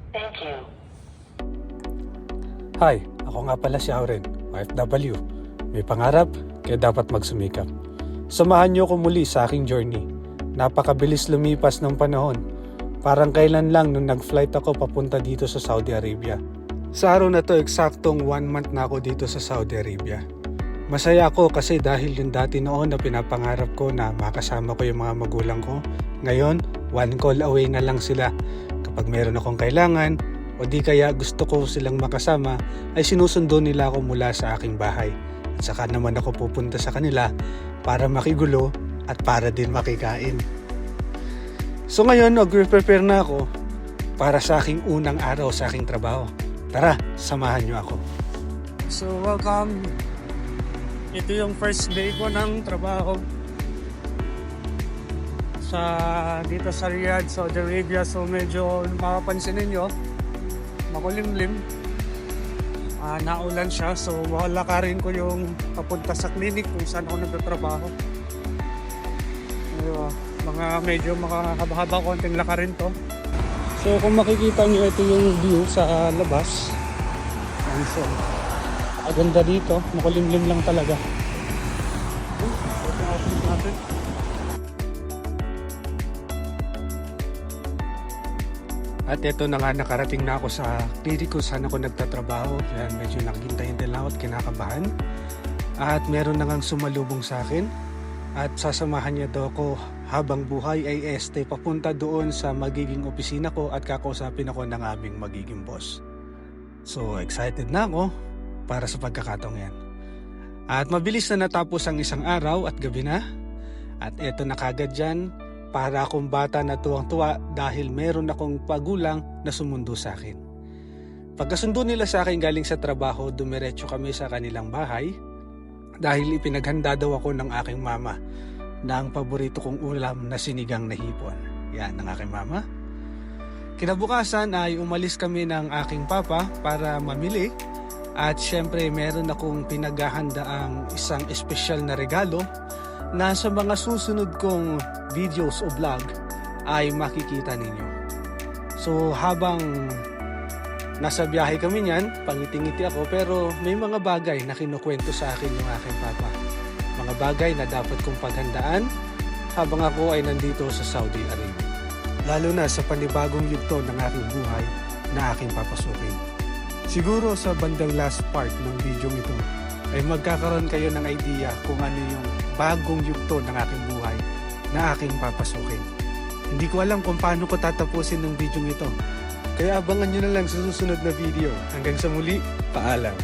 Thank you. Hi, ako nga pala si Auren, OFW. May pangarap, kaya dapat magsumikap. Samahan niyo ko muli sa aking journey. Napakabilis lumipas ng panahon. Parang kailan lang nung nag-flight ako papunta dito sa Saudi Arabia. Sa araw na to, eksaktong 1 month na ako dito sa Saudi Arabia. Masaya ako kasi dahil yung dati noon na pinapangarap ko na makasama ko yung mga magulang ko, ngayon, 1 call away na lang sila. Kapag meron akong kailangan, o di kaya gusto ko silang makasama, ay sinusundo nila ako mula sa aking bahay. At saka naman ako pupunta sa kanila para makigulo at para din makikain. So ngayon, nag-prepare na ako para sa aking unang araw sa aking trabaho. Tara, samahan niyo ako. So welcome. Ito yung first day ko ng trabaho dito sa Riyadh, Saudi Arabia. So medyo mapapansin ninyo, makulimlim, naulan siya, so lalakarin ko yung papunta sa clinic kung saan ako nagtatrabaho. Mga medyo makahaba-haba konting lakarin to. So kung makikita nyo, ito yung view sa labas. And so maganda dito, makulimlim lang talaga. At ito na nga, nakarating na ako sa clinic kung saan ako nagtatrabaho. Kaya medyo nakikintay-hintay lang ako at kinakabahan. At meron na ngang sumalubong sa akin. At sasamahan niya daw ako habang buhay ay papunta doon sa magiging opisina ko at kakausapin ako ng aming magiging boss. So excited na ako para sa pagkakataong yan. At mabilis na natapos ang isang araw at gabi na. At eto na kagad dyan. Para akong bata na tuwang-tuwa dahil meron akong pagulang na sumundo sa akin. Pagkasundo nila sa akin galing sa trabaho, dumiretso kami sa kanilang bahay dahil ipinaghanda daw ako ng aking mama na ang paborito kong ulam na sinigang na hipon. Yan ang aking mama. Kinabukasan ay umalis kami ng aking papa para mamili at syempre meron akong pinaghahandaang isang espesyal na regalo na sa mga susunod kong videos o vlog ay makikita ninyo. So habang nasa biyahe kami niyan, pangiti-ngiti ako, pero may mga bagay na kinukwento sa akin ng aking papa. Mga bagay na dapat kong paghandaan habang ako ay nandito sa Saudi Arabia. Lalo na sa panibagong yugto ng aking buhay na aking papasukin. Siguro sa bandang last part ng video ito ay magkakaroon kayo ng idea kung ano yung bagong yugto ng aking buhay na aking papasukin. Hindi ko alam kung paano ko tatapusin ng video ito. Kaya abangan nyo na lang sa susunod na video. Hanggang sa muli, paalam.